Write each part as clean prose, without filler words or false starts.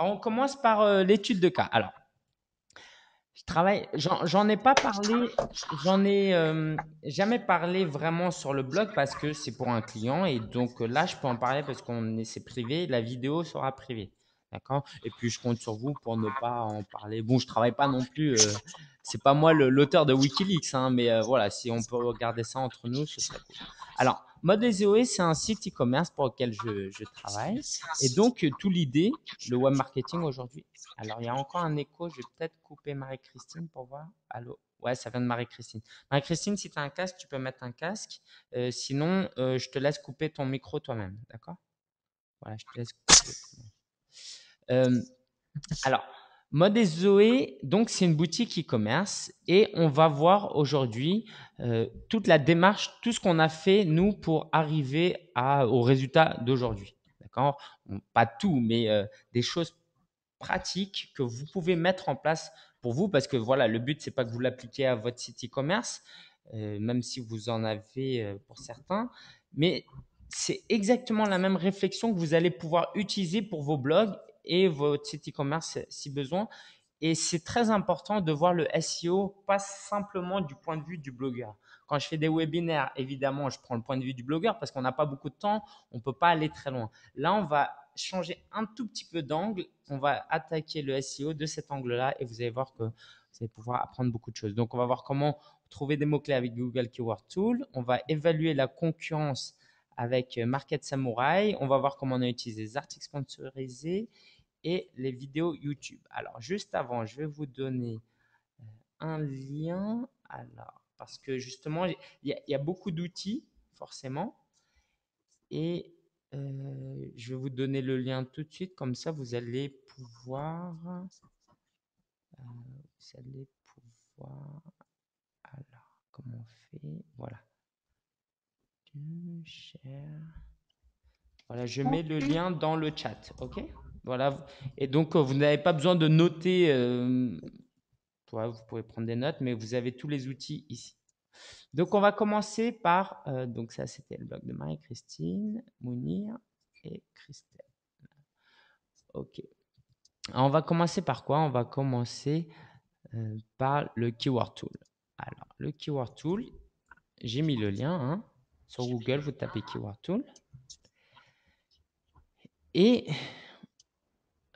on commence par l'étude de cas. Alors, je travaille, j'en ai pas parlé, j'en ai jamais parlé vraiment sur le blog parce que c'est pour un client et donc là, je peux en parler parce c'est privé, la vidéo sera privée. D'accord? Et puis, je compte sur vous pour ne pas en parler. Bon, je travaille pas non plus, c'est pas moi l'auteur de Wikileaks, hein, mais voilà, si on peut regarder ça entre nous, ce serait cool. Alors, Mode SEO, c'est un site e-commerce pour lequel je travaille. Et donc, tout l'idée, le web marketing aujourd'hui. Alors, il y a encore un écho. Je vais peut-être couper Marie-Christine pour voir. Allô? Ouais, ça vient de Marie-Christine. Marie-Christine, si tu as un casque, tu peux mettre un casque. Sinon, je te laisse couper ton micro toi-même. D'accord? Voilà, je te laisse couper. Euh, alors, Mode Zoé, donc c'est une boutique e-commerce et on va voir aujourd'hui toute la démarche, tout ce qu'on a fait nous pour arriver au résultat d'aujourd'hui. D'accord? Pas tout, mais des choses pratiques que vous pouvez mettre en place pour vous parce que voilà, le but c'est pas que vous l'appliquiez à votre site e-commerce, même si vous en avez pour certains, mais c'est exactement la même réflexion que vous allez pouvoir utiliser pour vos blogs et votre site e-commerce si besoin. Et c'est très important de voir le SEO pas simplement du point de vue du blogueur. Quand je fais des webinaires, évidemment, je prends le point de vue du blogueur parce qu'on n'a pas beaucoup de temps, on ne peut pas aller très loin. Là, on va changer un tout petit peu d'angle, on va attaquer le SEO de cet angle-là et vous allez voir que vous allez pouvoir apprendre beaucoup de choses. Donc, on va voir comment trouver des mots-clés avec Google Keyword Tool, on va évaluer la concurrence avec Market Samurai, on va voir comment on a utilisé les articles sponsorisés et les vidéos YouTube. Alors, juste avant, je vais vous donner un lien. Alors, parce que justement, il y a beaucoup d'outils, forcément. Et je vais vous donner le lien tout de suite. Comme ça, vous allez pouvoir. Vous allez pouvoir. Alors, comment on fait? Voilà. Share. Voilà, je mets le lien dans le chat. OK? Voilà. Et donc, vous n'avez pas besoin de noter. Vous pouvez prendre des notes, mais vous avez tous les outils ici. Donc, on va commencer par, donc ça, c'était le blog de Marie-Christine, Mounir et Christelle. OK. Alors, on va commencer par quoi? On va commencer par le Keyword Tool. Alors, le Keyword Tool, j'ai mis le lien. Hein. Sur Google, vous tapez Keyword Tool. Et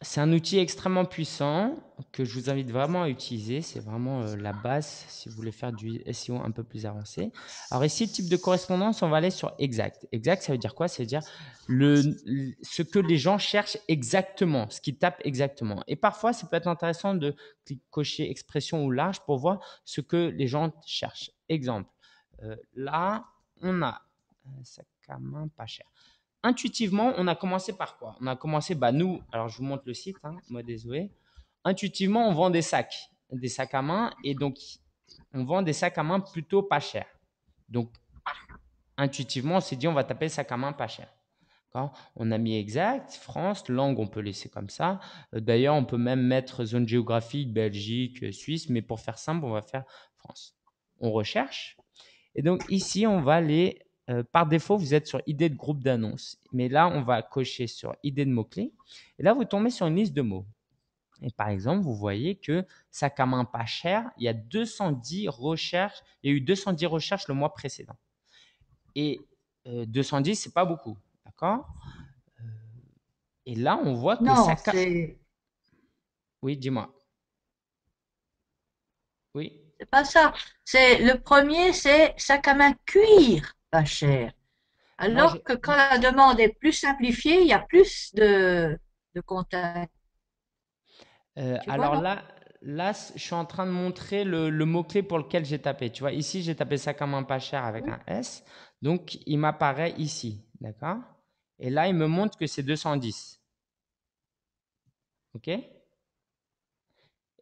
c'est un outil extrêmement puissant que je vous invite vraiment à utiliser. C'est vraiment la base si vous voulez faire du SEO un peu plus avancé. Alors ici, type de correspondance, on va aller sur exact. Exact, ça veut dire quoi? Ça veut dire ce que les gens cherchent exactement, ce qu'ils tapent exactement. Et parfois, ça peut être intéressant de cocher expression ou large pour voir ce que les gens cherchent. Exemple, là, on a sac à main pas cher. Intuitivement, on a commencé par quoi? On a commencé, nous, alors je vous montre le site, hein, Mode Zoé. Intuitivement, on vend des sacs à main, et donc on vend des sacs à main plutôt pas chers. Donc, intuitivement, on s'est dit, on va taper sac à main pas cher. On a mis exact, France, langue, on peut laisser comme ça. D'ailleurs, on peut même mettre zone géographique, Belgique, Suisse, mais pour faire simple, on va faire France. On recherche. Et donc ici, on va aller, par défaut, vous êtes sur idée de groupe d'annonces. Mais là, on va cocher sur idée de mots-clés. Et là, vous tombez sur une liste de mots. Et par exemple, vous voyez que sac à main pas cher, il y a 210 recherches. Il y a eu 210 recherches le mois précédent. Et 210, c'est pas beaucoup. D'accord? Et là, on voit que Non, sac à... Oui, dis-moi. Oui. c'est pas ça. C'est le premier, c'est sac à main cuir, pas cher. Non, Alors que quand la demande est plus simplifiée, il y a plus de contacts. Tu vois, alors non? là, je suis en train de montrer le mot-clé pour lequel j'ai tapé. Tu vois, ici, j'ai tapé sac à main pas cher avec un S. Donc, il m'apparaît ici. D'accord? Et là, il me montre que c'est 210. OK?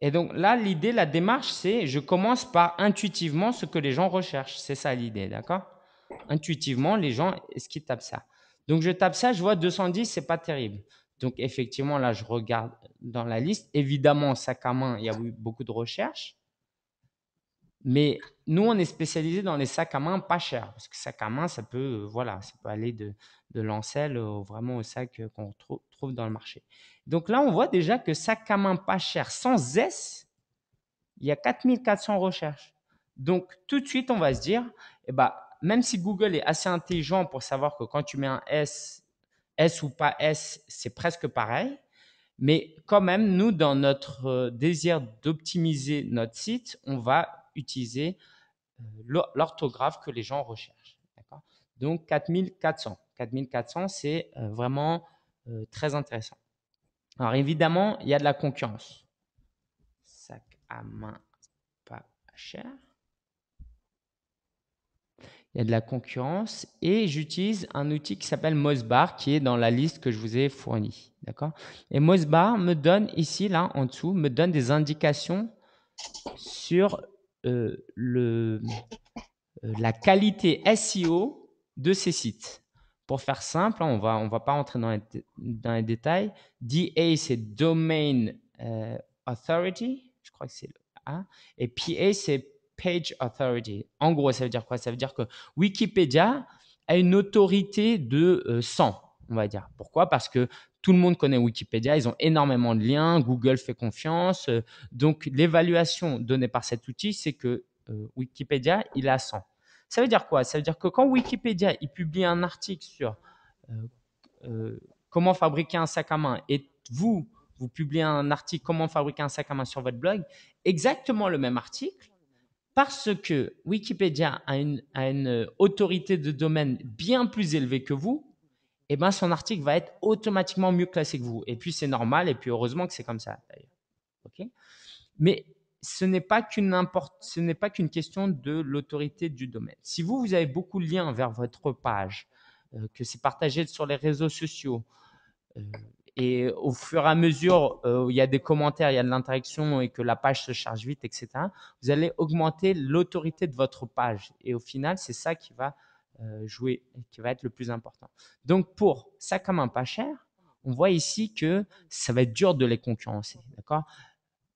Et donc là, l'idée, la démarche, c'est je commence par intuitivement ce que les gens recherchent. C'est ça l'idée. D'accord? Intuitivement, les gens, est-ce qu'ils tapent ça? Donc, je tape ça, je vois 210, c'est pas terrible. Donc, effectivement, là, je regarde dans la liste. Évidemment, sac à main, il y a eu beaucoup de recherches. Mais nous, on est spécialisé dans les sacs à main pas chers. Parce que sac à main, ça peut, voilà, ça peut aller de l'ancel vraiment au sac qu'on trouve dans le marché. Donc là, on voit déjà que sac à main pas cher sans S, il y a 4400 recherches. Donc tout de suite, on va se dire, eh ben, même si Google est assez intelligent pour savoir que quand tu mets un S, S ou pas S, c'est presque pareil. Mais quand même, nous, dans notre désir d'optimiser notre site, on va utiliser l'orthographe que les gens recherchent. D'accord. Donc 4400. 4400, c'est vraiment très intéressant. Alors évidemment, il y a de la concurrence. Sac à main pas cher. Il y a de la concurrence et j'utilise un outil qui s'appelle Mossbar qui est dans la liste que je vous ai fournie. D'accord. Et Mossbar me donne ici, là, en dessous, me donne des indications sur la qualité SEO de ces sites. Pour faire simple, on va pas rentrer dans les détails. DA, c'est Domain Authority, je crois que c'est le A, et PA, c'est Page Authority. En gros, ça veut dire quoi? Ça veut dire que Wikipédia a une autorité de 100, on va dire. Pourquoi? Parce que tout le monde connaît Wikipédia, ils ont énormément de liens, Google fait confiance. Donc, l'évaluation donnée par cet outil, c'est que Wikipédia, il a 100. Ça veut dire quoi? Ça veut dire que quand Wikipédia il publie un article sur euh, comment fabriquer un sac à main et vous publiez un article comment fabriquer un sac à main sur votre blog, exactement le même article, parce que Wikipédia a une autorité de domaine bien plus élevée que vous, eh ben son article va être automatiquement mieux classé que vous. Et puis c'est normal, et puis heureusement que c'est comme ça d'ailleurs. Okay. Mais ce n'est pas qu'une question de l'autorité du domaine. Si vous avez beaucoup de liens vers votre page, que c'est partagé sur les réseaux sociaux, euh, et au fur et à mesure, il y a des commentaires, il y a de l'interaction et que la page se charge vite, etc., vous allez augmenter l'autorité de votre page. Et au final, c'est ça qui va jouer, qui va être le plus important. Donc, pour ça comme un pas cher, on voit ici que ça va être dur de les concurrencer. D'accord.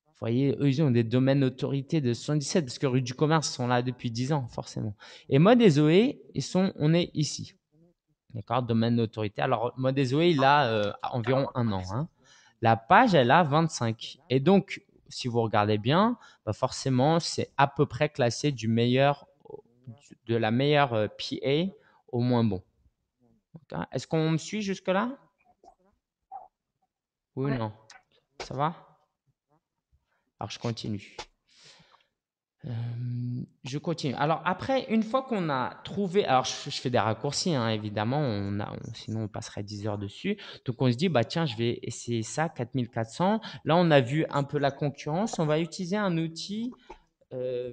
Vous voyez, eux, ils ont des domaines d'autorité de 77 parce que rue du commerce sont là depuis 10 ans, forcément. Et Mode et Zoé, on est ici. D'accord, domaine d'autorité. Alors, Mode et Zoé, il a environ un an. Hein. La page, elle a 25. Et donc, si vous regardez bien, bah forcément, c'est à peu près classé de la meilleure PA au moins bon. Est-ce qu'on me suit jusque-là? Oui ou Ouais. non? Ça va? Alors, je continue. Je continue. Alors après, une fois qu'on a trouvé, alors je fais des raccourcis, hein, évidemment, sinon on passerait 10 heures dessus. Donc on se dit, bah tiens, je vais essayer ça, 4400. Là, on a vu un peu la concurrence. On va utiliser un outil euh,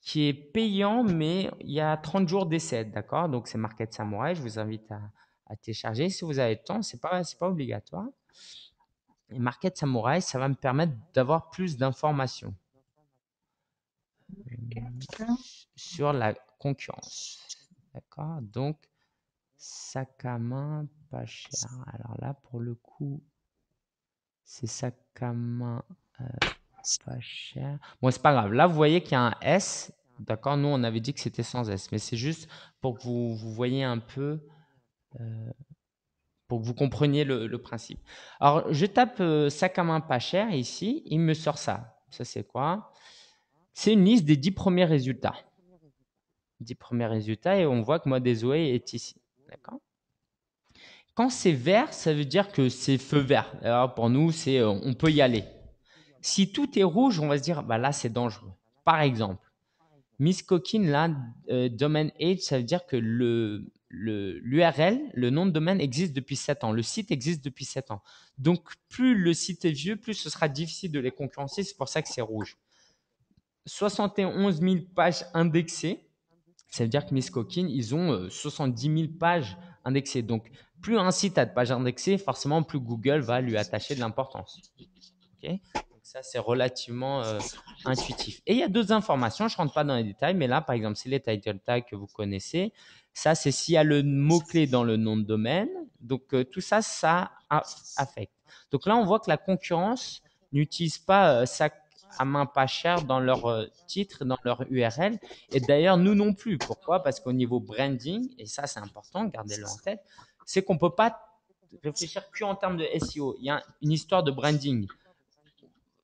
qui est payant, mais il y a 30 jours d'essai, d'accord? Donc c'est Market Samurai. Je vous invite à télécharger si vous avez le temps. C'est pas obligatoire. Et Market Samurai, ça va me permettre d'avoir plus d'informations sur la concurrence. D'accord. Donc, sac à main pas cher. Alors là, pour le coup, c'est sac à main pas cher. Bon, c'est pas grave. Là, vous voyez qu'il y a un S. D'accord. Nous, on avait dit que c'était sans S. Mais c'est juste pour que vous voyez un peu, pour que vous compreniez le principe. Alors, je tape sac à main pas cher ici. Il me sort ça. Ça, c'est quoi? C'est une liste des 10 premiers résultats. 10 premiers résultats et on voit que Mode et Zoé est ici. D'accord. Quand c'est vert, ça veut dire que c'est feu vert. Alors pour nous, c'est on peut y aller. Si tout est rouge, on va se dire bah là c'est dangereux. Par exemple, Miss Coquine là, domain age, ça veut dire que l'URL, le nom de domaine existe depuis 7 ans. Le site existe depuis 7 ans. Donc plus le site est vieux, plus ce sera difficile de les concurrencer. C'est pour ça que c'est rouge. 71 000 pages indexées. Ça veut dire que Miss Coquine, ils ont 70 000 pages indexées. Donc, plus un site a de pages indexées, forcément, plus Google va lui attacher de l'importance. Okay. Donc, ça, c'est relativement intuitif. Et il y a d'autres informations, je ne rentre pas dans les détails, mais là, par exemple, c'est les title tags que vous connaissez. Ça, c'est s'il y a le mot-clé dans le nom de domaine. Donc, tout ça, ça affecte. Donc là, on voit que la concurrence n'utilise pas à main pas cher dans leur titre, dans leur URL. Et d'ailleurs, nous non plus. Pourquoi? Parce qu'au niveau branding, et ça c'est important, gardez-le en tête, c'est qu'on ne peut pas réfléchir qu'en termes de SEO. Il y a une histoire de branding.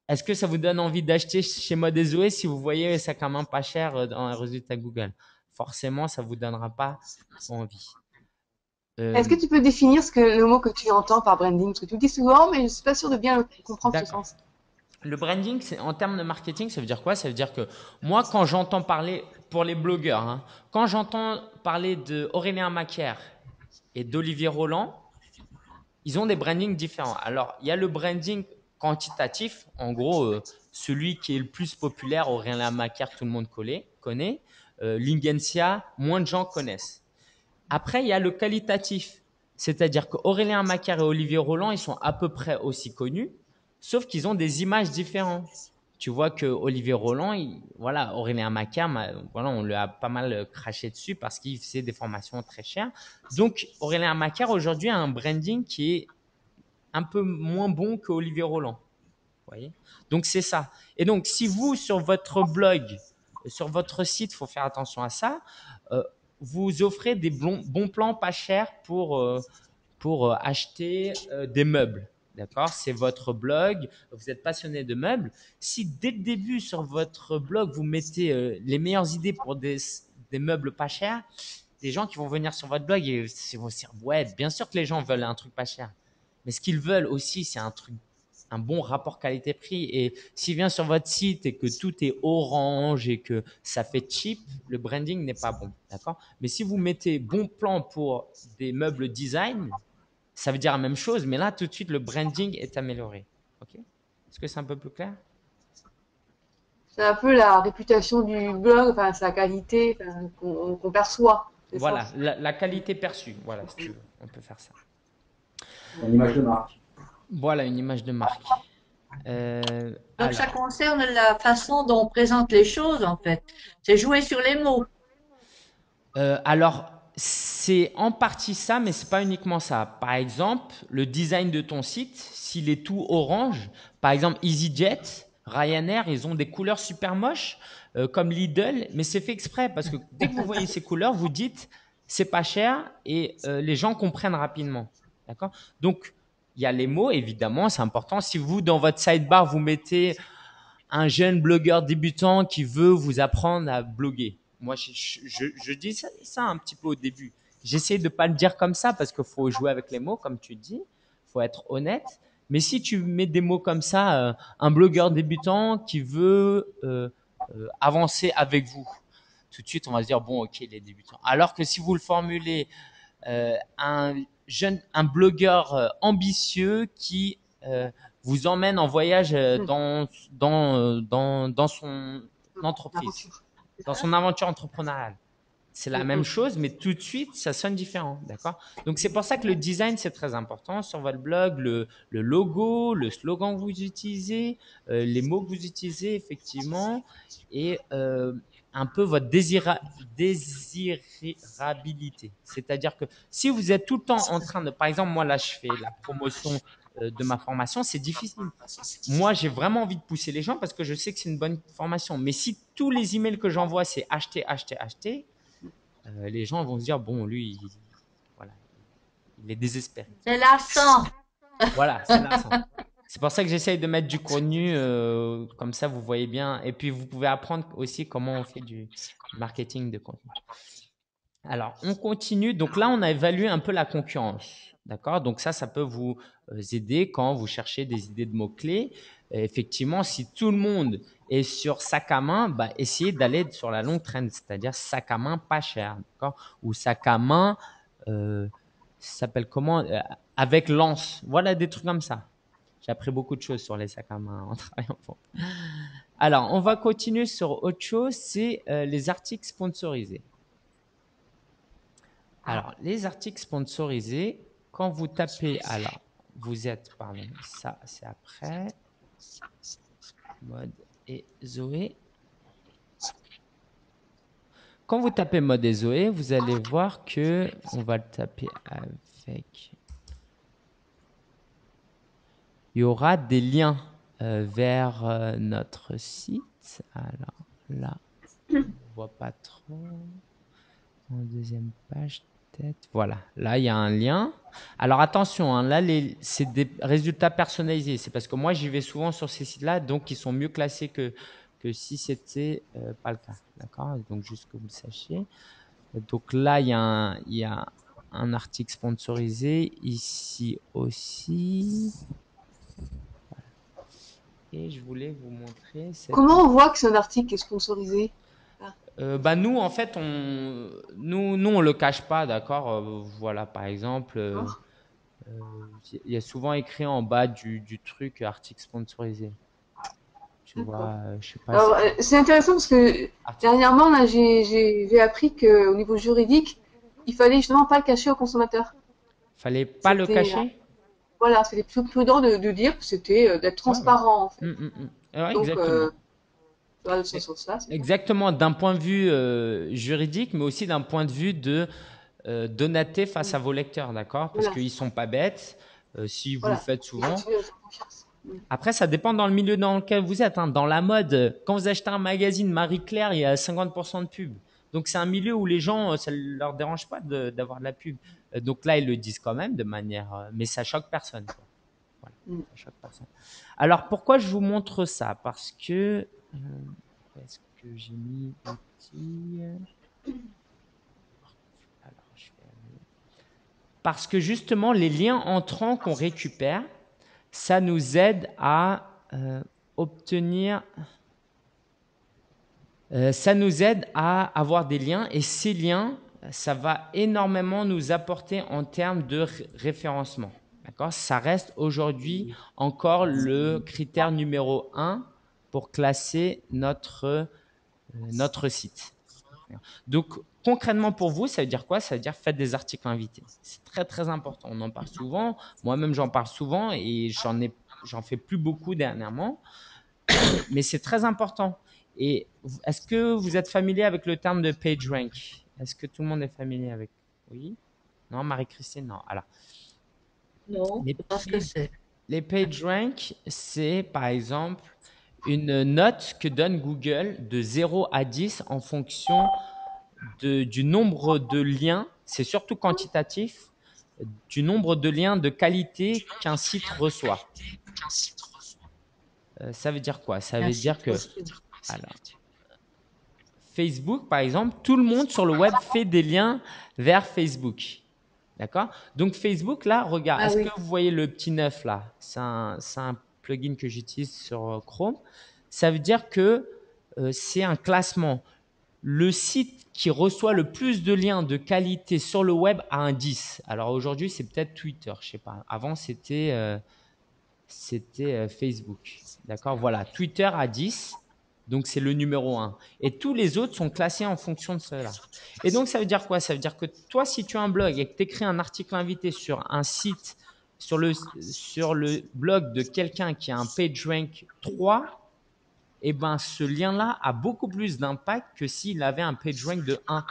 Est-ce que ça vous donne envie d'acheter chez Mode Zoé si vous voyez sac à main pas cher dans un résultat Google? Forcément, ça ne vous donnera pas envie. Est-ce que tu peux définir le mot que tu entends par branding? Parce que tu le dis souvent, mais je ne suis pas sûre de bien comprendre ce D'accord. sens. Le branding, en termes de marketing, ça veut dire quoi? Ça veut dire que moi, quand j'entends parler, pour les blogueurs, hein, quand j'entends parler d'Aurélien Macaire et d'Olivier Roland, ils ont des brandings différents. Alors, il y a le branding quantitatif, en gros, celui qui est le plus populaire, Aurélien Macaire, tout le monde connaît. Lingensia, moins de gens connaissent. Après, il y a le qualitatif, c'est-à-dire qu'Aurélien Macaire et Olivier Roland, ils sont à peu près aussi connus, sauf qu'ils ont des images différentes. Tu vois que Olivier Roland, voilà, Aurélien Macaire, voilà, on lui a pas mal craché dessus parce qu'il faisait des formations très chères. Donc, Aurélien Macaire aujourd'hui a un branding qui est un peu moins bon que Olivier Roland. Vous voyez? Donc, c'est ça. Et donc, si vous, sur votre blog, sur votre site, il faut faire attention à ça, euh, vous offrez des bons plans pas chers pour acheter des meubles. D'accord? C'est votre blog, vous êtes passionné de meubles. Si dès le début sur votre blog, vous mettez les meilleures idées pour des meubles pas chers, les gens qui vont venir sur votre blog, ils vont se dire, ouais, bien sûr que les gens veulent un truc pas cher. Mais ce qu'ils veulent aussi, c'est un bon rapport qualité-prix. Et s'il vient sur votre site et que tout est orange et que ça fait cheap, le branding n'est pas bon. D'accord? Mais si vous mettez bon plan pour des meubles design, ça veut dire la même chose, mais là, tout de suite, le branding est amélioré. OK? Est-ce que c'est un peu plus clair? C'est un peu la réputation du blog, enfin sa qualité, qu'on perçoit. C'est ça. Voilà, la qualité perçue. Voilà, si tu veux, on peut faire ça. Une image de marque. Voilà, une image de marque. Donc ça Alors, concerne la façon dont on présente les choses, en fait. C'est jouer sur les mots. alors, c'est en partie ça, mais c'est pas uniquement ça. Par exemple, le design de ton site, s'il est tout orange, par exemple EasyJet, Ryanair, ils ont des couleurs super moches, comme Lidl, mais c'est fait exprès parce que dès que vous voyez ces couleurs, vous dites c'est pas cher et les gens comprennent rapidement. D'accord? Donc, il y a les mots, évidemment, c'est important. Si vous, dans votre sidebar, vous mettez un jeune blogueur débutant qui veut vous apprendre à bloguer. Moi, je dis ça un petit peu au début. J'essaie de ne pas le dire comme ça parce qu'il faut jouer avec les mots, comme tu dis. Il faut être honnête. Mais si tu mets des mots comme ça, un blogueur débutant qui veut avancer avec vous, tout de suite, on va se dire, bon, ok, il est débutant. Alors que si vous le formulez, un blogueur ambitieux qui vous emmène en voyage dans son entreprise, dans son aventure entrepreneuriale. C'est la même chose, mais tout de suite, ça sonne différent. D'accord? Donc, c'est pour ça que le design, c'est très important sur votre blog, le logo, le slogan que vous utilisez, les mots que vous utilisez, effectivement, et un peu votre désirabilité. C'est-à-dire que si vous êtes tout le temps en train de, par exemple, moi là, je fais la promotion de ma formation, c'est difficile. Moi, j'ai vraiment envie de pousser les gens parce que je sais que c'est une bonne formation. Mais si tous les emails que j'envoie, c'est acheter, acheter, acheter, les gens vont se dire, bon, lui, voilà, il est désespéré. C'est lassant. Voilà, c'est lassant. C'est pour ça que j'essaye de mettre du contenu, comme ça vous voyez bien. Et puis vous pouvez apprendre aussi comment on fait du marketing de contenu. Alors, on continue. Donc là, on a évalué un peu la concurrence. D'accord? Donc ça peut vous aider quand vous cherchez des idées de mots-clés. Effectivement, si tout le monde est sur sac à main, bah, essayez d'aller sur la longue traîne, c'est-à-dire sac à main pas cher, d'accord? Ou sac à main, ça s'appelle comment? Avec lance. Voilà, des trucs comme ça. J'ai appris beaucoup de choses sur les sacs à main en travaillant pour. Alors, on va continuer sur autre chose, c'est les articles sponsorisés. Alors, les articles sponsorisés, quand vous tapez, alors, vous êtes, pardon, ça c'est après, mode et Zoé. Quand vous tapez mode et Zoé, vous allez voir que, on va le taper avec, il y aura des liens vers notre site. Alors là, on ne voit pas trop. En deuxième page, peut-être. Voilà, là, il y a un lien. Alors attention, hein, là, c'est des résultats personnalisés. C'est parce que moi, j'y vais souvent sur ces sites-là, donc ils sont mieux classés que si c'était pas le cas. D'accord? Donc, juste que vous le sachiez. Donc là, il y a un article sponsorisé. Ici aussi. Et je voulais vous montrer cette. Comment on voit que c'est un article qui est sponsorisé? Bah nous, en fait, on le cache pas, d'accord. Voilà, par exemple, D'accord. il y a souvent écrit en bas du truc article sponsorisé. Tu D'accord. vois, je sais pas si Alors, c'est intéressant parce que article. dernièrement, là, j'ai appris qu'au niveau juridique, il fallait justement pas le cacher aux consommateurs. Fallait pas le C'était, cacher. voilà, c'était plus prudent de dire que c'était d'être Ouais, ouais. transparent, en fait. Ouais, Donc, exactement. dans ce E- sens-là, c'est bien. Exactement, d'un point de vue juridique, mais aussi d'un point de vue de d'honnêteté face Mm. à vos lecteurs, d'accord? Parce Voilà, qu'ils sont pas bêtes. Si vous le voilà. faites Il souvent. continue à faire confiance. Après, ça dépend dans le milieu dans lequel vous êtes, hein. Dans la mode, quand vous achetez un magazine Marie-Claire, il y a 50% de pub. Donc, c'est un milieu où les gens, ça ne leur dérange pas d'avoir de la pub. Donc là, ils le disent quand même de manière, mais ça choque personne, quoi. Voilà, Mm. ça choque personne. Alors, pourquoi je vous montre ça? Parce que, où est-ce que j'ai mis l'outil? Alors, je vais aller. Parce que justement, les liens entrants qu'on récupère, ça nous aide à obtenir. Ça nous aide à avoir des liens et ces liens, ça va énormément nous apporter en termes de référencement. D'accord? Ça reste aujourd'hui encore le critère numéro un pour classer notre site. Donc, concrètement pour vous, ça veut dire quoi? Ça veut dire faites des articles invités. C'est très, très important. On en parle souvent. Moi-même, j'en parle souvent et j'en fais plus beaucoup dernièrement. Mais c'est très important. Et est-ce que vous êtes familier avec le terme de PageRank? Est-ce que tout le monde est familier avec? Oui? Non, Marie-Christine, non. Alors, Non, les, je sais pas ce que c'est. les PageRank, c'est par exemple une note que donne Google de 0 à 10 en fonction du nombre de liens, c'est surtout quantitatif, du nombre de liens de qualité qu'un site reçoit. Ça veut dire quoi? Ça Un veut dire site que, reçu. alors, Facebook, par exemple, tout le monde sur le web fait des liens vers Facebook. D'accord? Donc Facebook, là, regarde, Ah est-ce que oui. vous voyez le petit neuf là? C'est un plugin que j'utilise sur Chrome. Ça veut dire que c'est un classement. Le site qui reçoit le plus de liens de qualité sur le web a un 10. Alors aujourd'hui, c'est peut-être Twitter, je sais pas. Avant, c'était Facebook. D'accord? Voilà, Twitter a 10, donc c'est le numéro un. Et tous les autres sont classés en fonction de cela. Et donc, ça veut dire quoi? Ça veut dire que toi, si tu as un blog et que tu écris un article invité sur un site, sur le blog de quelqu'un qui a un PageRank 3, eh ben, ce lien-là a beaucoup plus d'impact que s'il avait un PageRank de 1.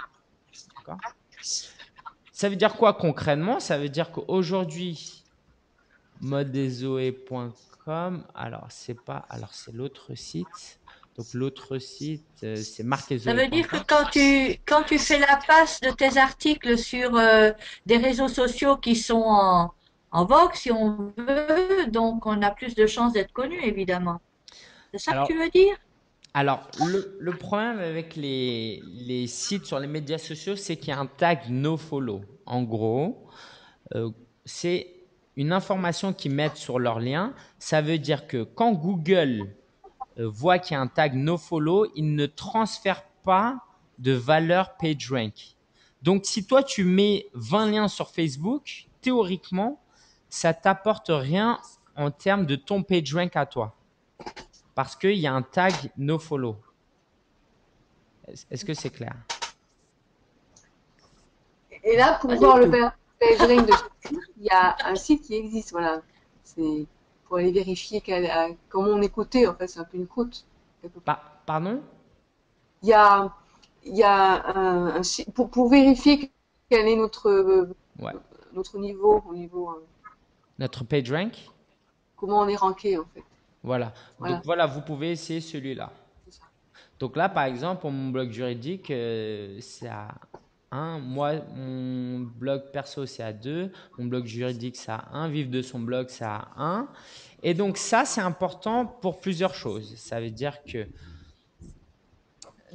D'accord? Ça veut dire quoi concrètement? Ça veut dire qu'aujourd'hui, modezoe.com. Alors c'est l'autre site. Donc l'autre site, c'est Ça veut dire que marquezoe.com. quand tu fais la passe de tes articles sur des réseaux sociaux qui sont en vogue, si on veut, donc on a plus de chances d'être connu, évidemment. C'est ça que Alors, tu veux dire? alors, le problème avec les sites sur les médias sociaux, c'est qu'il y a un tag nofollow. En gros, euh, c'est une information qu'ils mettent sur leur lien. Ça veut dire que quand Google voit qu'il y a un tag nofollow, il ne transfère pas de valeur PageRank. Donc, si toi, tu mets 20 liens sur Facebook, théoriquement, ça t'apporte rien en termes de ton PageRank à toi. Parce qu'il y a un tag nofollow. Est-ce que c'est clair? Et là, pour Pas du voir le tout. PageRank de chaque site, il y a un site qui existe, voilà. C'est pour aller vérifier comment on est coté, en fait, c'est un peu une cote, quelque part. Pardon? Il y a, il y a pour vérifier quel est Ouais. notre niveau, au niveau, Notre PageRank? comment on est ranké, en fait. Voilà. Donc Voilà, voilà, vous pouvez essayer celui-là. c'est ça. Donc là, par exemple, pour mon blog juridique, c'est à 1. Moi, mon blog perso, c'est à 2. Mon blog juridique, c'est à 1. Vivre de son blog, c'est à 1. Et donc ça, c'est important pour plusieurs choses. Ça veut dire que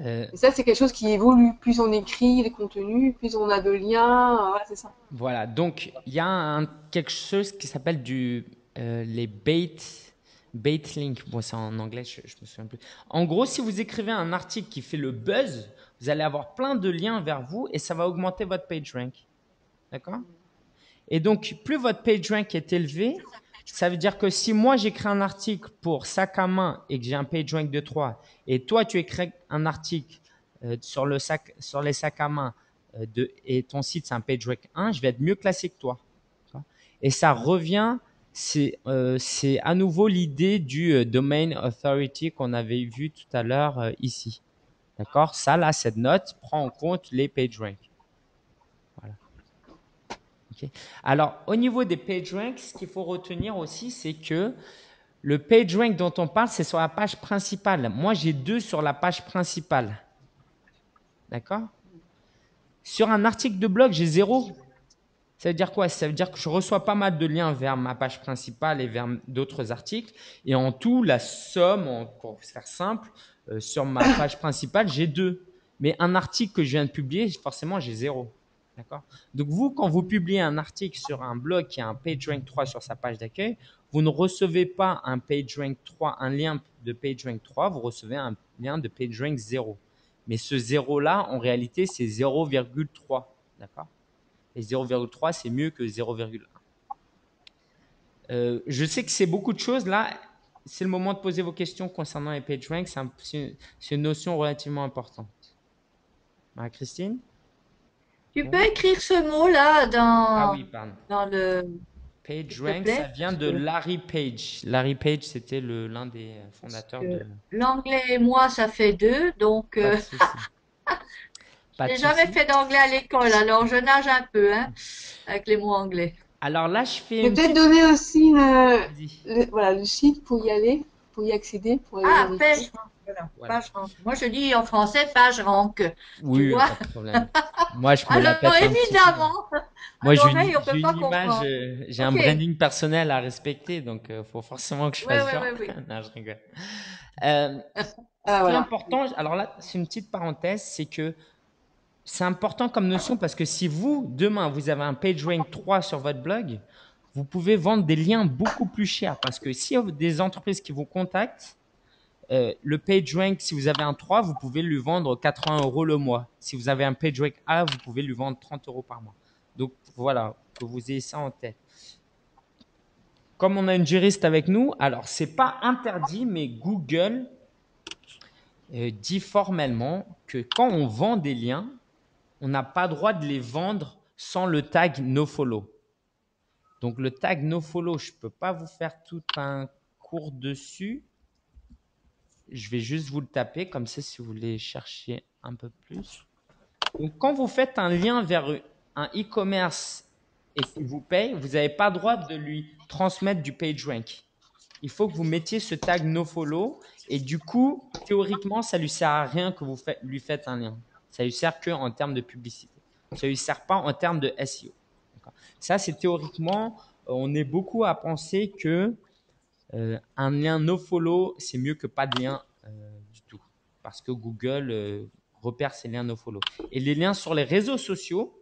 euh, Et ça, c'est quelque chose qui évolue. Plus on écrit les contenus, plus on a de liens. Voilà, c'est ça. voilà. Donc il y a quelque chose qui s'appelle les bait link. Bon, c'est en anglais, je me souviens plus. En gros, si vous écrivez un article qui fait le buzz, vous allez avoir plein de liens vers vous et ça va augmenter votre page rank. D'accord? Et donc, plus votre page rank est élevé, ça veut dire que si moi j'écris un article pour sac à main et que j'ai un page rank de 3, et toi tu écris un article sur les sacs à main et ton site c'est un page rank 1, je vais être mieux classé que toi. Et ça revient, c'est à nouveau l'idée du domain authority qu'on avait vu tout à l'heure ici. D'accord? Ça là, cette note prend en compte les page ranks. Voilà. Okay. Alors, au niveau des PageRank, ce qu'il faut retenir aussi, c'est que le PageRank dont on parle, c'est sur la page principale. Moi, j'ai 2 sur la page principale. D'accord? Sur un article de blog, j'ai 0. Ça veut dire quoi? Ça veut dire que je reçois pas mal de liens vers ma page principale et vers d'autres articles. Et en tout, la somme, pour faire simple, sur ma page principale, j'ai 2. Mais un article que je viens de publier, forcément, j'ai 0. D'accord? Donc, vous, quand vous publiez un article sur un blog qui a un PageRank 3 sur sa page d'accueil, vous ne recevez pas un PageRank 3, un lien de PageRank 3, vous recevez un lien de PageRank 0. Mais ce 0-là, en réalité, c'est 0,3. D'accord? Et 0,3, c'est mieux que 0,1. Je sais que c'est beaucoup de choses. Là, c'est le moment de poser vos questions concernant les PageRank. C'est une notion relativement importante. Marie-Christine? Tu peux Oui. écrire ce mot-là Ah oui, pardon. dans s'il te PageRank, ça plaît, vient de Larry Page. Larry Page, c'était l'un des fondateurs de… l'anglais et moi, ça fait deux, donc Pas de souci. Pas de j'ai jamais souci. fait d'anglais à l'école, alors je nage un peu hein, avec les mots anglais. Alors là, je fais Je vais une peut-être petite… donner aussi Vas-y. voilà, le site pour y aller, pour y accéder, pour aller Ah, vérifier. page rank, voilà, Voilà. page rank. Moi, je dis en français page rank, tu Oui, vois. pas de problème. Moi, je me la Alors, pète un petit peu. évidemment, à Moi, l'oreille, on j'ai peut une pas image, comprendre. j'ai un Ok, branding personnel à respecter, donc il faut forcément que je ouais, fasse ouais, genre. ouais, oui. Non, je rigole. Euh, Ce Ah, qui est voilà. important, alors là, c'est une petite parenthèse, c'est que c'est important comme notion parce que si vous, demain, vous avez un PageRank 3 sur votre blog, vous pouvez vendre des liens beaucoup plus chers parce que si vous avez des entreprises qui vous contactent, le PageRank, si vous avez un 3, vous pouvez lui vendre 80 € le mois. Si vous avez un PageRank A, vous pouvez lui vendre 30 € par mois. Donc voilà, que vous ayez ça en tête. Comme on a une juriste avec nous, alors c'est pas interdit, mais Google dit formellement que quand on vend des liens, on n'a pas le droit de les vendre sans le tag nofollow. Donc le tag nofollow, je ne peux pas vous faire tout un cours dessus. Je vais juste vous le taper, comme ça si vous voulez chercher un peu plus. Donc quand vous faites un lien vers un e-commerce et qu'il vous paye, vous n'avez pas le droit de lui transmettre du PageRank. Il faut que vous mettiez ce tag nofollow et du coup, théoriquement, ça lui sert à rien que vous lui faites un lien. Ça lui sert que en termes de publicité. Ça lui sert pas en termes de SEO. Ça, c'est théoriquement, on est beaucoup à penser que un lien nofollow, c'est mieux que pas de lien du tout. Parce que Google repère ces liens nofollow. Et les liens sur les réseaux sociaux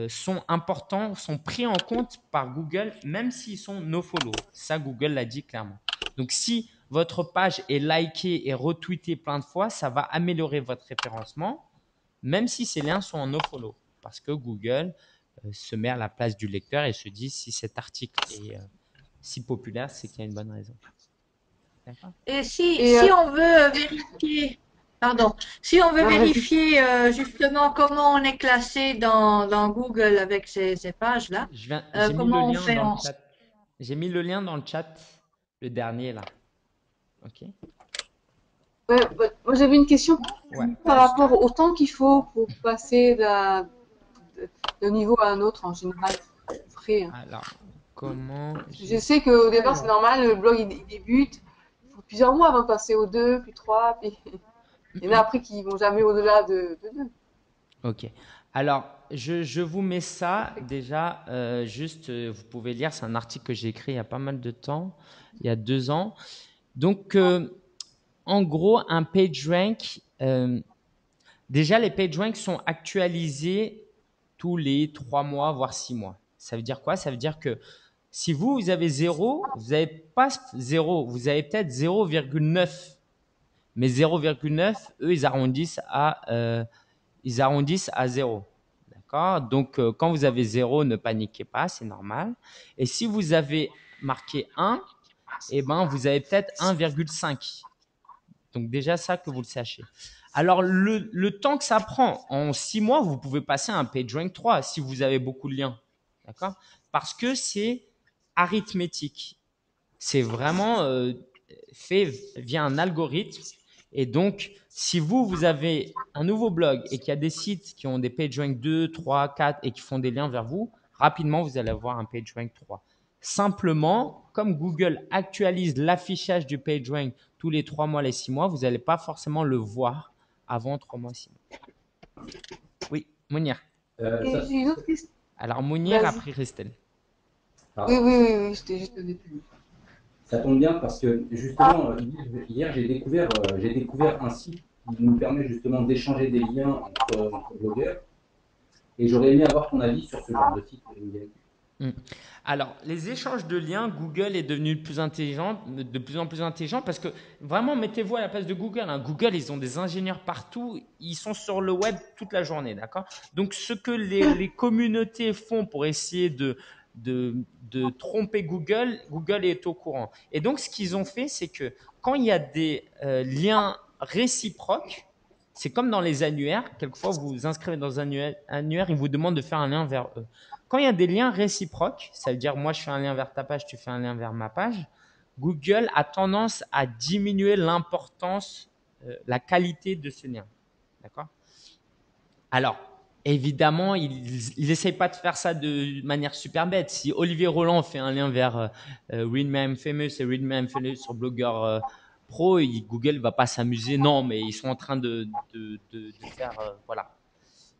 sont importants, sont pris en compte par Google, même s'ils sont nofollow. Ça, Google l'a dit clairement. Donc, si votre page est likée et retweetée plein de fois, ça va améliorer votre référencement, même si ces liens sont en nofollow. Parce que Google se met à la place du lecteur et se dit si cet article est si populaire, c'est qu'il y a une bonne raison. D'accord? Et Et si on veut vérifier, pardon, si on veut non, vas-y. vérifier justement comment on est classé dans Google avec ces pages-là, J'ai mis le comment on lien fait dans le chat. J'ai mis le lien dans le chat, le dernier là. Ok. Ouais, moi j'avais une question Ouais. par rapport au temps qu'il faut pour passer d'un niveau à un autre en général. Après, Alors, comment Je sais qu'au départ, c'est normal, le blog il débute, il faut plusieurs mois avant de passer au 2, puis 3, puis il y en a après qui vont jamais au-delà de 2. Ok. Alors, je vous mets ça déjà, juste, vous pouvez lire, c'est un article que j'ai écrit il y a pas mal de temps, il y a 2 ans. Donc, en gros, un PageRank, déjà, les PageRanks sont actualisés tous les 3 mois, voire 6 mois. Ça veut dire quoi? Ça veut dire que si vous avez 0, vous n'avez pas 0, vous avez peut-être 0,9. Mais 0,9, eux, ils arrondissent à 0. D'accord? Donc, quand vous avez 0, ne paniquez pas, c'est normal. Et si vous avez marqué 1, eh ben, vous avez peut-être 1,5. Donc, déjà, ça, que vous le sachiez. Alors, le temps que ça prend, en 6 mois, vous pouvez passer à un PageRank 3 si vous avez beaucoup de liens. D'accord? Parce que c'est arithmétique. C'est vraiment fait via un algorithme. Et donc, si vous avez un nouveau blog et qu'il y a des sites qui ont des PageRank 2, 3, 4 et qui font des liens vers vous, rapidement, vous allez avoir un PageRank 3. Simplement, comme Google actualise l'affichage du PageRank tous les 3 mois, les 6 mois, vous n'allez pas forcément le voir avant 3 mois, 6 mois. Oui, Mounir. Et Ça, j'ai une autre question. Alors, Mounir, Vas-y. après Christelle. Oui, pardon. oui, oui, oui, j'étais juste au début. Ça tombe bien parce que justement, hier, j'ai découvert un site qui nous permet justement d'échanger des liens entre blogueurs. Et j'aurais aimé avoir ton avis sur ce genre de site. Alors, les échanges de liens, Google est devenu de plus en plus intelligent parce que vraiment, mettez-vous à la place de Google, hein. Google, ils ont des ingénieurs partout, ils sont sur le web toute la journée, d'accord? Donc, ce que les communautés font pour essayer de tromper Google, Google est au courant. Et donc, ce qu'ils ont fait, c'est que quand il y a des liens réciproques, c'est comme dans les annuaires, quelquefois vous vous inscrivez dans un annuaire, ils vous demandent de faire un lien vers eux. Quand il y a des liens réciproques, ça veut dire moi je fais un lien vers ta page, tu fais un lien vers ma page, Google a tendance à diminuer l'importance, la qualité de ce lien. D'accord? Alors, évidemment, il n'essaye pas de faire ça de manière super bête. Si Olivier Roland fait un lien vers Read My I'm Famous et Read My I'm Famous sur Blogueur Pro, Google ne va pas s'amuser. Non, mais ils sont en train de faire… voilà.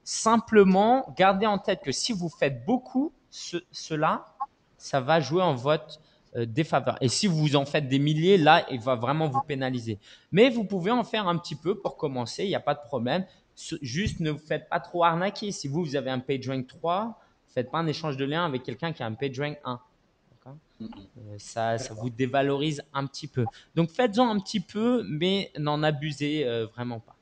Simplement, gardez en tête que si vous faites beaucoup cela, ça va jouer en votre défaveur. Et si vous en faites des milliers, là, il va vraiment vous pénaliser. Mais vous pouvez en faire un petit peu pour commencer, il n'y a pas de problème. Juste ne vous faites pas trop arnaquer. Si vous avez un PageRank 3, ne faites pas un échange de liens avec quelqu'un qui a un PageRank 1. Ça vous dévalorise un petit peu. Donc faites-en un petit peu, mais n'en abusez vraiment pas.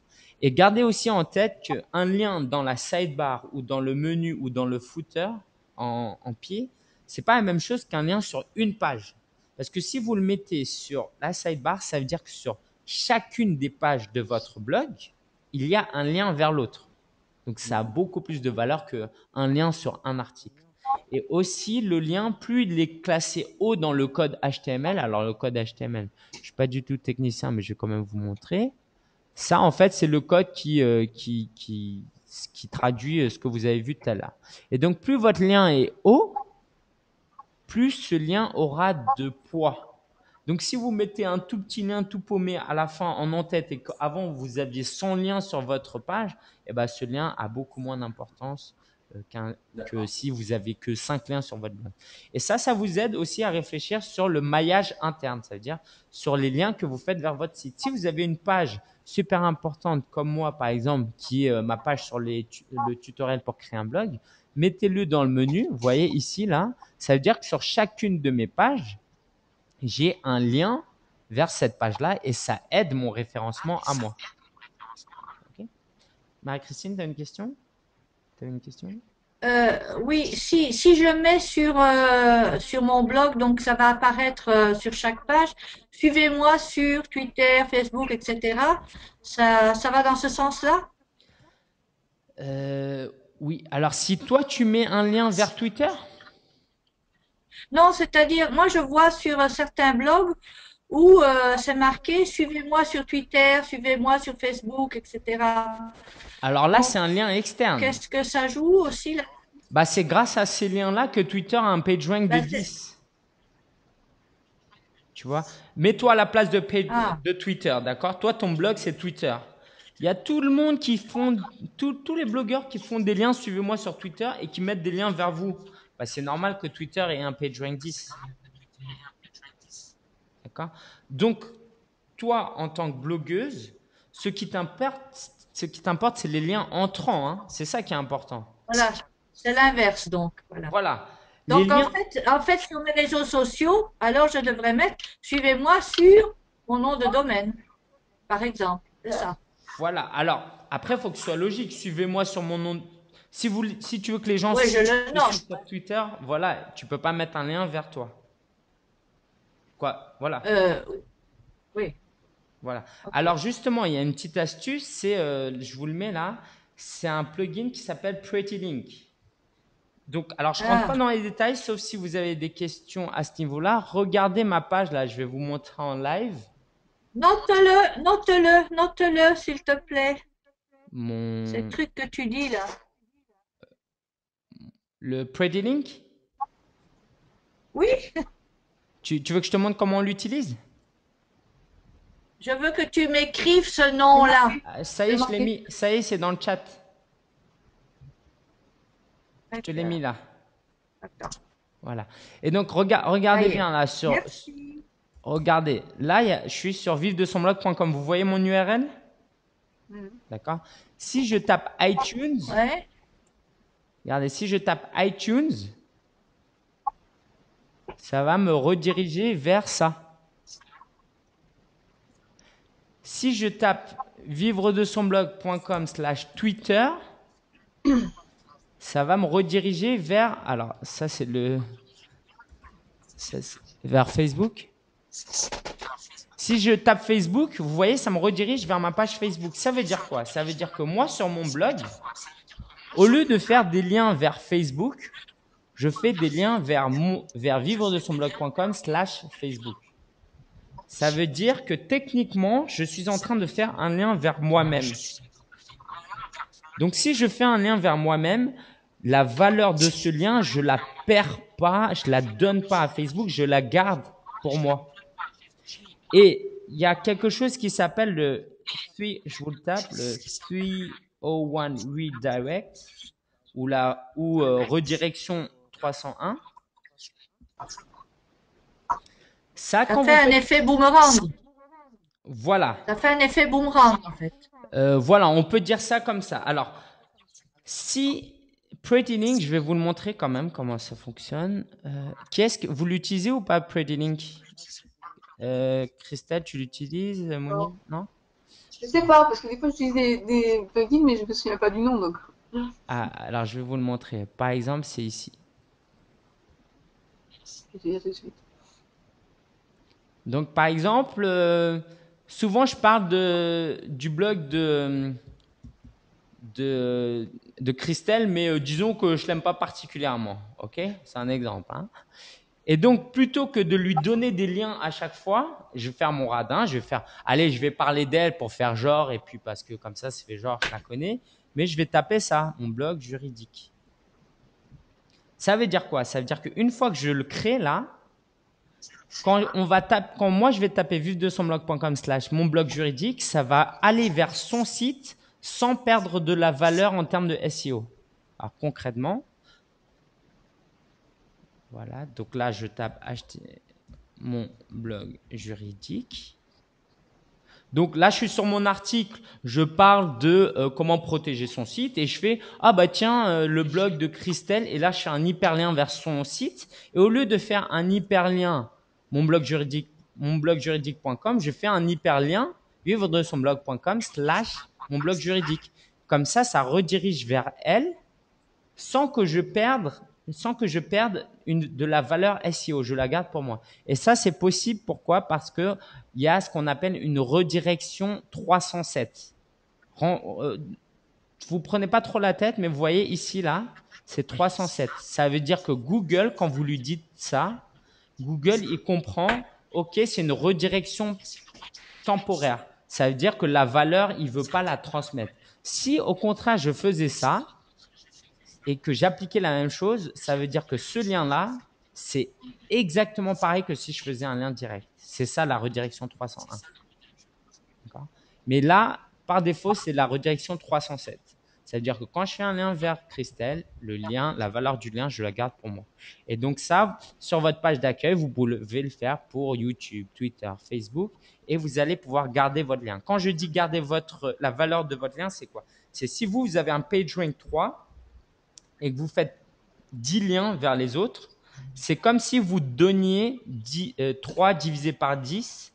Et gardez aussi en tête qu'un lien dans la sidebar ou dans le menu ou dans le footer en pied, c'est pas la même chose qu'un lien sur une page. Parce que si vous le mettez sur la sidebar, ça veut dire que sur chacune des pages de votre blog, il y a un lien vers l'autre. Donc ça a beaucoup plus de valeur qu'un lien sur un article. Et aussi, le lien, plus il est classé haut dans le code HTML, alors le code HTML, je ne suis pas du tout technicien, mais je vais quand même vous montrer. Ça, en fait, c'est le code qui traduit ce que vous avez vu tout à l'heure. Et donc, plus votre lien est haut, plus ce lien aura de poids. Donc, si vous mettez un tout petit lien tout paumé à la fin en en-tête et qu'avant vous aviez 100 liens sur votre page, eh ben, ce lien a beaucoup moins d'importance que si vous avez que 5 liens sur votre blog. Et ça vous aide aussi à réfléchir sur le maillage interne, ça veut dire sur les liens que vous faites vers votre site. Si vous avez une page super importante comme moi, par exemple, qui est ma page sur le tutoriel pour créer un blog, mettez-le dans le menu. Vous voyez ici, là, ça veut dire que sur chacune de mes pages, j'ai un lien vers cette page-là et ça aide mon référencement à moi. Okay. Marie-Christine, tu as une question? Oui, si je mets sur mon blog, donc ça va apparaître sur chaque page. Suivez-moi sur Twitter, Facebook, etc. Ça va dans ce sens-là? Oui, alors si toi tu mets un lien vers Twitter? Non, c'est-à-dire, moi je vois sur certains blogs où c'est marqué suivez-moi sur Twitter, suivez-moi sur Facebook, etc. Alors là, Donc, c'est un lien externe. est-ce que ça joue aussi là? Bah, c'est grâce à ces liens-là que Twitter a un PageRank de Bah, 10. Tu vois? Mets-toi à la place Ah, de Twitter, d'accord? Toi, ton blog, c'est Twitter. Il y a tout le monde qui font, tous les blogueurs qui font des liens, suivez-moi sur Twitter, et qui mettent des liens vers vous. Bah, c'est normal que Twitter ait un PageRank 10. D'accord? Donc, toi, en tant que blogueuse, ce qui t'importe, c'est les liens entrants, hein. C'est ça qui est important. voilà. C'est l'inverse, donc. Voilà. Voilà. Les Donc, liens, en fait, sur mes réseaux sociaux, alors je devrais mettre, suivez-moi sur mon nom de domaine, par exemple. C'est ça. voilà. Alors, après, il faut que ce soit logique. Suivez-moi sur mon nom. Si tu veux que les gens Oui, je le te nomme. suivent sur Twitter, voilà, tu peux pas mettre un lien vers toi. Quoi? Voilà. Euh, oui. Voilà. OK. Alors justement, il y a une petite astuce, je vous le mets là, c'est un plugin qui s'appelle Pretty Link. Donc, alors je rentre Ah, pas dans les détails, sauf si vous avez des questions à ce niveau-là. Regardez ma page là, je vais vous montrer en live note-le, note-le, note-le, s'il te plaît. Ces mon trucs que tu dis là. le Pretty Link. Oui, Tu veux que je te montre comment on l'utilise? je veux que tu m'écrives ce nom-là. Ça y C'est est, je l'ai marqué. mis. Ça y est, c'est dans le chat. Je te l'ai mis là. D'accord. Voilà. Et donc Ça regardez y est. bien là Merci. regardez. Là, je suis sur vivredesonblog.com. Vous voyez mon URL? Mhm. D'accord? Si je tape iTunes, Ouais. regardez, si je tape iTunes, ça va me rediriger vers ça. Si je tape vivredesonblog.com/Twitter, ça va me rediriger vers, alors ça c'est vers Facebook. Si je tape Facebook, vous voyez, ça me redirige vers ma page Facebook. Ça veut dire quoi? Ça veut dire que moi, sur mon blog, au lieu de faire des liens vers Facebook, je fais des liens vers vivredesonblog.com/Facebook. Ça veut dire que techniquement, je suis en train de faire un lien vers moi-même. Donc, si je fais un lien vers moi-même, la valeur de ce lien, je la perds pas, je la donne pas à Facebook, je la garde pour moi. Et il y a quelque chose qui s'appelle je vous le tape, le 301 redirect ou redirection 301. Ça, Ça quand fait vous un faites, effet boomerang. voilà, Ça fait un effet boomerang, en fait. voilà, on peut dire ça comme ça. Alors, si Pretty Link, je vais vous le montrer quand même comment ça fonctionne. Qu'est-ce que vous l'utilisez ou pas Pretty Link? Christelle, tu l'utilises, Mounir? Non. Non? Je sais pas, parce que des fois j'utilise des plugins, mais je me souviens pas du nom, donc Ah, alors je vais vous le montrer. Par exemple, c'est ici. je vais te dire tout de suite. Donc, par exemple, souvent je parle du blog de Christelle, mais disons que je l'aime pas particulièrement. Ok? C'est un exemple, hein. Et donc, plutôt que de lui donner des liens à chaque fois, je vais faire mon radin, allez, je vais parler d'elle pour faire genre, et puis parce que comme ça fait genre, je la connais, mais je vais taper ça, mon blog juridique. Ça veut dire quoi? Ça veut dire qu'une fois que je le crée là, quand moi je vais taper vivredesonblog.com/mon blog juridique, ça va aller vers son site sans perdre de la valeur en termes de SEO. Alors concrètement, voilà, donc là je tape mon blog juridique. Donc là, je suis sur mon article, je parle de comment protéger son site et je fais ah bah tiens le blog de Christelle et là je fais un hyperlien vers son site et au lieu de faire un hyperlien mon blog juridique monblogjuridique.com, je fais un hyperlien vivredesonblog.com/mon blog juridique. Comme ça redirige vers elle sans que je perde de la valeur SEO, je la garde pour moi. Et ça, c'est possible. Pourquoi? Parce que il y a ce qu'on appelle une redirection 307. Vous prenez pas trop la tête, mais vous voyez ici, là, c'est 307. Ça veut dire que Google, quand vous lui dites ça, Google, il comprend, OK, c'est une redirection temporaire. Ça veut dire que la valeur, il veut pas la transmettre. Si, au contraire, je faisais ça, et que j'appliquais la même chose, ça veut dire que ce lien-là, C'est exactement pareil que si je faisais un lien direct. C'est ça la redirection 301. D'accord. Mais là, par défaut, c'est la redirection 307. C'est-à-dire que quand je fais un lien vers Christelle, le lien, la valeur du lien, je la garde pour moi. Et donc ça, sur votre page d'accueil, vous pouvez le faire pour YouTube, Twitter, Facebook, et vous allez pouvoir garder votre lien. Quand je dis garder la valeur de votre lien, c'est quoi? C'est si vous avez un PageRank 3 et que vous faites 10 liens vers les autres, c'est comme si vous donniez 3 divisé par 10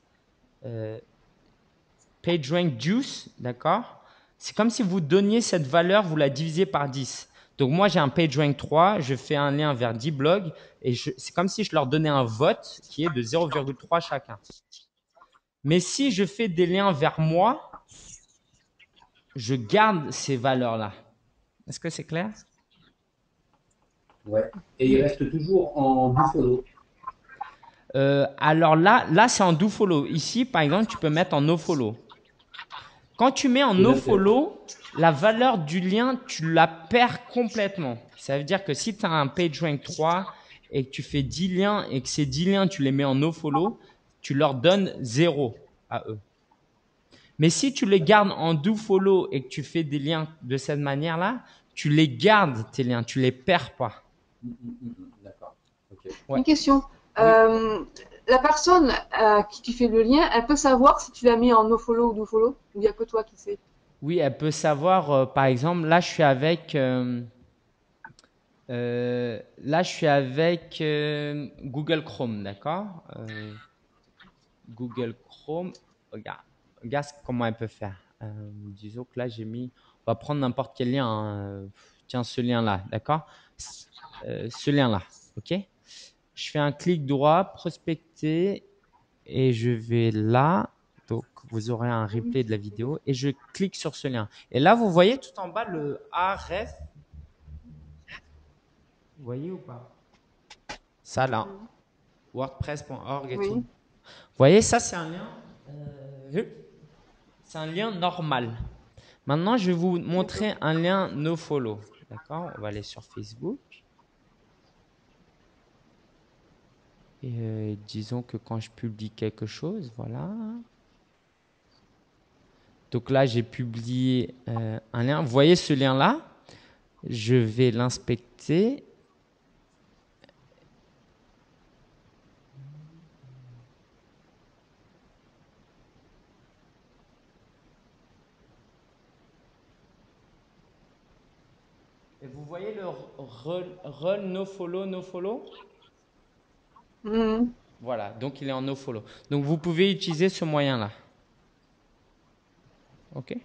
PageRank Juice, d'accord? C'est comme si vous donniez cette valeur, vous la divisez par 10. Donc moi, j'ai un PageRank 3, je fais un lien vers 10 blogs et c'est comme si je leur donnais un vote qui est de 0,3 chacun. Mais si je fais des liens vers moi, je garde ces valeurs-là. Est-ce que c'est clair? Ouais. Et il reste toujours en do-follow. Alors là c'est en do-follow. Ici, par exemple, tu peux mettre en no-follow. Quand tu mets en no-follow, la valeur du lien, tu la perds complètement. Ça veut dire que si tu as un PageRank 3 et que tu fais 10 liens et que ces 10 liens, tu les mets en no-follow, tu leur donnes 0 à eux. Mais si tu les gardes en do-follow et que tu fais des liens de cette manière-là, tu les gardes, tes liens, tu les perds pas. D'accord. Okay. Ouais. Une question. Oui. La personne à qui tu fais le lien, elle peut savoir si tu l'as mis en nofollow ou dofollow, ou il n'y a que toi qui sais? Oui, elle peut savoir, par exemple, là je suis avec, Google Chrome, d'accord? Google Chrome, regarde comment elle peut faire. Disons que là j'ai mis, on va prendre n'importe quel lien, hein. Tiens, ce lien-là, d'accord? Ce lien-là, ok? Je fais un clic droit, prospecter, et je vais là. Donc, vous aurez un replay de la vidéo et je clique sur ce lien. Et là, vous voyez tout en bas le href. Vous voyez ou pas? Ça là, wordpress.org et Oui. tout. Vous voyez, ça c'est un lien. C'est un lien normal. Maintenant, je vais vous montrer un lien nofollow. D'accord? On va aller sur Facebook. Et disons que quand je publie quelque chose, voilà. Donc là, j'ai publié un lien. Vous voyez ce lien-là? Je vais l'inspecter. Et vous voyez le run nofollow, nofollow? Mhm. Voilà, donc il est en nofollow. Donc vous pouvez utiliser ce moyen-là. OK?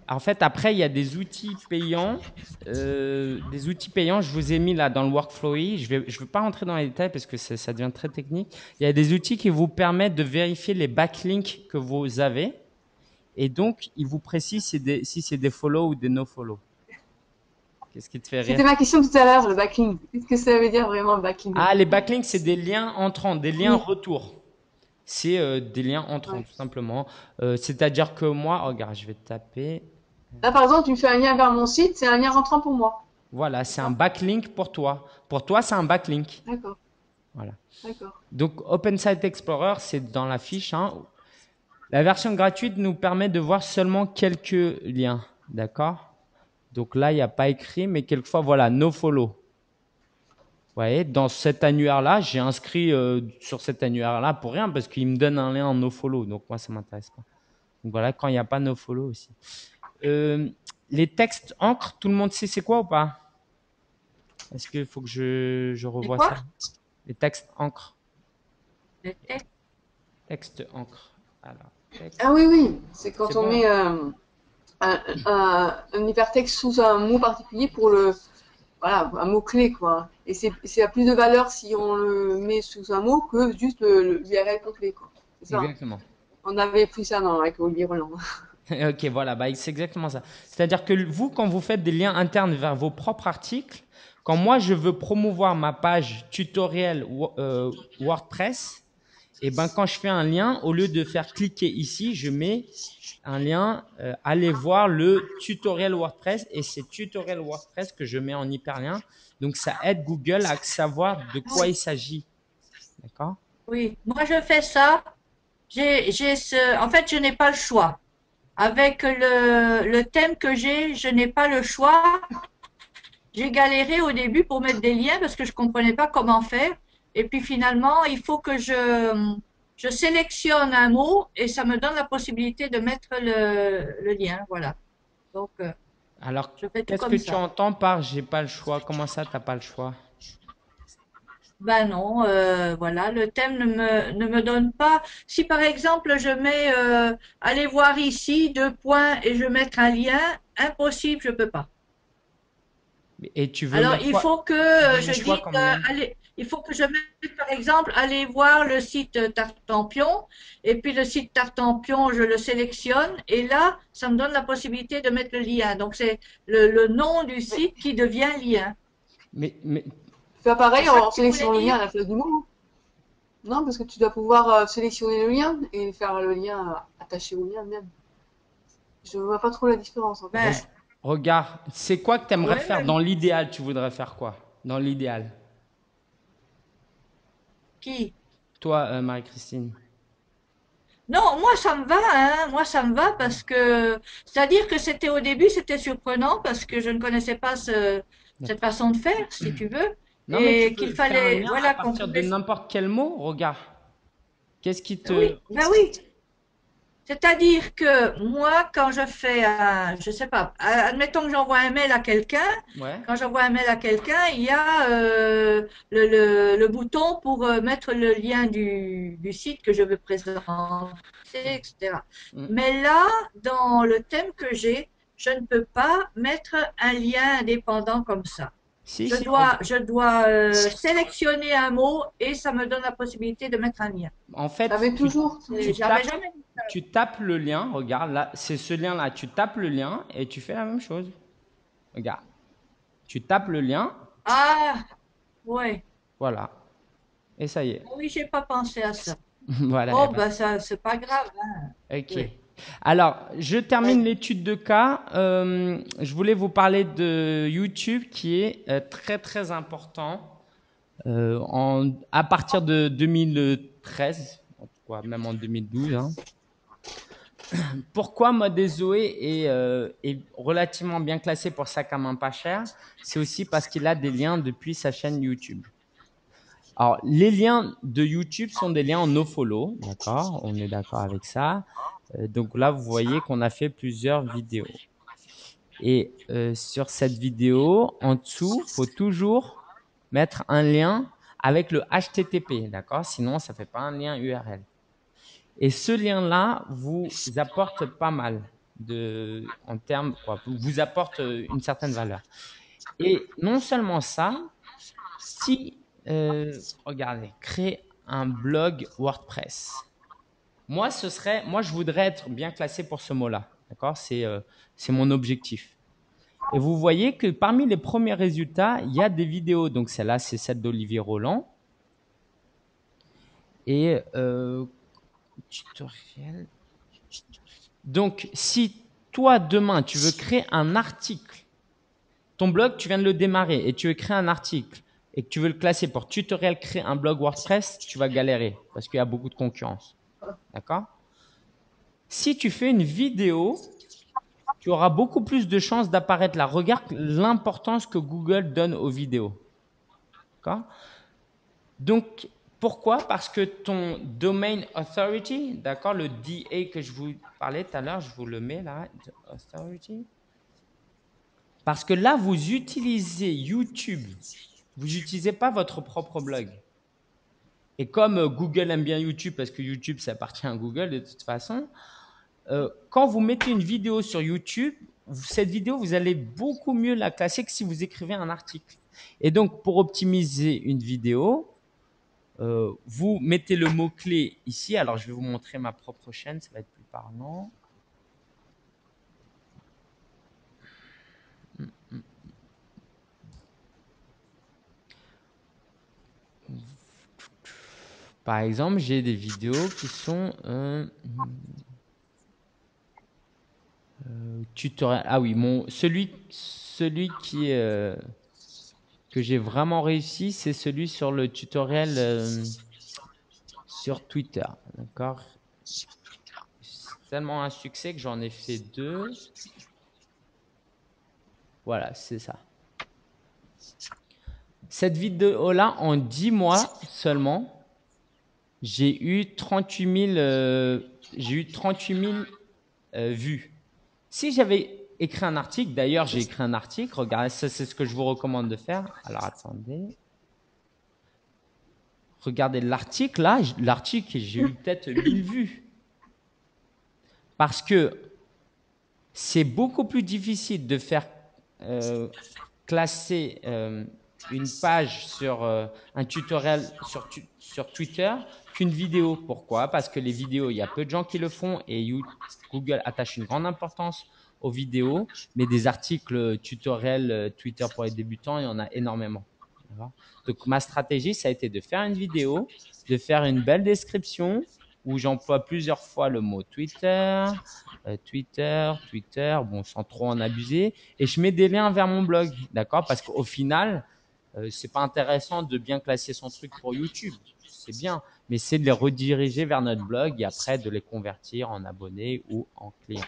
En fait, après, il y a des outils payants. Je vous ai mis là dans le workflow. Je vais pas rentrer dans les détails parce que ça devient très technique. Il y a des outils qui vous permettent de vérifier les backlinks que vous avez. Et donc, ils vous précisent si c'est des follow ou des no-follow. Qu'est-ce qui te fait rire? C'était ma question tout à l'heure, le backlink. Qu'est-ce que ça veut dire vraiment, le backlink? Ah, les backlinks, c'est des liens entrants, des liens Oui. retour. C'est des liens entrants, Ouais. tout simplement. C'est-à-dire que moi, regarde, je vais taper. Là, par exemple, tu me fais un lien vers mon site, c'est un lien rentrant pour moi. Voilà, c'est un backlink pour toi. Pour toi, c'est un backlink. D'accord. Voilà. D'accord. Donc, Open Site Explorer, c'est dans la fiche, hein. La version gratuite nous permet de voir seulement quelques liens. D'accord? Donc là, il n'y a pas écrit, mais quelquefois, voilà, no follow. Vous voyez, dans cet annuaire-là, j'ai inscrit sur cet annuaire-là pour rien parce qu'il me donne un lien en no follow. Donc moi, ça ne m'intéresse pas. Donc voilà, quand il n'y a pas no follow aussi. Les textes encre, tout le monde sait c'est quoi ou pas? Est-ce qu'il faut que je revoie quoi? ça? Les textes encre. Le texte. Texte encre. Alors, texte. Ah oui, oui. C'est quand C'est on bon. met un hypertexte sous un mot particulier pour voilà, un mot-clé, quoi. Et c'est à plus de valeur si on le met sous un mot que juste l'URL complet, quoi. C'est ça. Exactement. On avait pris ça avec Olivier Roland. Ok, voilà, bah, c'est exactement ça. C'est-à-dire que vous, quand vous faites des liens internes vers vos propres articles, quand moi je veux promouvoir ma page tutoriel WordPress, Et ben quand je fais un lien, au lieu de faire cliquer ici, je mets un lien, allez voir le tutoriel WordPress et c'est tutoriel WordPress que je mets en hyperlien. Donc, ça aide Google à savoir de quoi Oui, il s'agit. D'accord? oui. Moi, je fais ça. En fait, je n'ai pas le choix. Avec le thème que j'ai, je n'ai pas le choix. J'ai galéré au début pour mettre des liens parce que je comprenais pas comment faire. Et puis finalement, il faut que je sélectionne un mot et ça me donne la possibilité de mettre le lien. Voilà. Donc, Alors, je fais tout qu'est-ce que comme tu ça. entends par j'ai pas le choix? Comment ça, t'as pas le choix? Ben non, voilà, le thème ne me donne pas. Si par exemple je mets allez voir ici, deux points, et je mettre un lien, impossible, je peux pas. Et tu veux Alors mettre il quoi? faut que Tu veux je mettre quoi dise comme lien? allez, il faut que je mette par exemple allez voir le site Tartampion, et puis le site Tartampion, je le sélectionne, et là, ça me donne la possibilité de mettre le lien. Donc c'est le nom du Mais site qui devient lien. Mais fais C'est pareil ça que en tu voulais sélectionnant le dire? lien à la place du mot. Non, parce que tu dois pouvoir sélectionner le lien et faire le lien attaché au lien même. Je vois pas trop la différence en fait. Ben regarde, c'est quoi que tu aimerais ouais, faire mais dans l'idéal? Tu voudrais faire quoi? Dans l'idéal. qui? Toi, Marie-Christine. Non, moi ça me va, hein. Moi ça me va parce que, c'est-à-dire que c'était au début, c'était surprenant parce que je ne connaissais pas cette façon de faire, si tu veux, Non, mais tu et qu'il peux faire un fallait, lien à voilà, qu'on partir de pouvait. n'importe quel mot. Regarde. Qu'est-ce qui te... Oui, ben oui. C'est-à-dire que moi, quand je fais un, je sais pas, admettons que j'envoie un mail à quelqu'un, Ouais. quand j'envoie un mail à quelqu'un, il y a le bouton pour mettre le lien du site que je veux présenter, etc. Mm. Mais là, dans le thème que j'ai, je ne peux pas mettre un lien indépendant comme ça. Si, si, regarde. Je dois sélectionner un mot et ça me donne la possibilité de mettre un lien. En fait, Avec toujours, toujours. J'avais jamais. tu tapes le lien. Regarde, là, c'est ce lien-là. Tu tapes le lien et tu fais la même chose. Regarde. Tu tapes le lien. Ah, ouais. Voilà. Et ça y est. Ah oui, j'ai pas pensé à ça. Voilà. Eh Oh, ben, bah ça, c'est pas grave, hein. ok. Oui. Alors, je termine Ouais. l'étude de cas. Je voulais vous parler de YouTube qui est très très important à partir de 2013, en tout cas même en 2012. Hein. Pourquoi Mode Zoé est relativement bien classé pour sac à main pas cher? C'est aussi parce qu'il a des liens depuis sa chaîne YouTube. Alors, les liens de YouTube sont des liens en nofollow, d'accord? On est d'accord avec ça. Donc là, vous voyez qu'on a fait plusieurs vidéos. Et sur cette vidéo, en dessous, il faut toujours mettre un lien avec le HTTP, d'accord? Sinon, ça ne fait pas un lien URL. Et ce lien-là vous apporte pas mal en termes, quoi, vous apporte une certaine valeur. Et non seulement ça, si, regardez, créer un blog WordPress. Moi, je voudrais être bien classé pour ce mot-là, d'accord? C'est mon objectif. Et vous voyez que parmi les premiers résultats, il y a des vidéos. Donc celle-là, c'est celle d'Olivier Roland. Et tutoriel. Donc, si toi, demain, tu veux créer un article, ton blog, tu viens de le démarrer et tu veux créer un article et que tu veux le classer pour tutoriel créer un blog WordPress, tu vas galérer parce qu'il y a beaucoup de concurrence. D'accord? Si tu fais une vidéo, tu auras beaucoup plus de chances d'apparaître là. Regarde l'importance que Google donne aux vidéos. D'accord? Donc, pourquoi? Parce que ton Domain Authority, d'accord, le DA que je vous parlais tout à l'heure, je vous le mets là, Authority. Parce que là, vous utilisez YouTube, vous n'utilisez pas votre propre blog. Et comme Google aime bien YouTube, parce que YouTube, ça appartient à Google de toute façon, quand vous mettez une vidéo sur YouTube, cette vidéo, vous allez beaucoup mieux la classer que si vous écrivez un article. Et donc, pour optimiser une vidéo, vous mettez le mot-clé ici. Alors, je vais vous montrer ma propre chaîne, ça va être plus parlant. Par exemple, j'ai des vidéos qui sont tutoriel. Ah oui, celui qui que j'ai vraiment réussi, c'est celui sur le tutoriel sur Twitter. D'accord. C'est tellement un succès que j'en ai fait 2. Voilà, c'est ça. Cette vidéo-là, en 10 mois seulement, j'ai eu 38 000 vues. Si j'avais écrit un article, d'ailleurs, j'ai écrit un article, regardez, ça c'est ce que je vous recommande de faire. Alors, attendez. Regardez l'article, là, l'article, j'ai eu peut-être 1000 vues. Parce que c'est beaucoup plus difficile de faire classer une page sur un tutoriel sur Twitter qu'une vidéo. Pourquoi? Parce que les vidéos, il y a peu de gens qui le font et Google attache une grande importance aux vidéos, mais des articles tutoriels Twitter pour les débutants, il y en a énormément. Donc, ma stratégie, ça a été de faire une vidéo, de faire une belle description où j'emploie plusieurs fois le mot Twitter, bon, sans trop en abuser, et je mets des liens vers mon blog, d'accord? Parce qu'au final, c'est pas intéressant de bien classer son truc pour YouTube, c'est bien, mais c'est de les rediriger vers notre blog et après de les convertir en abonnés ou en clients.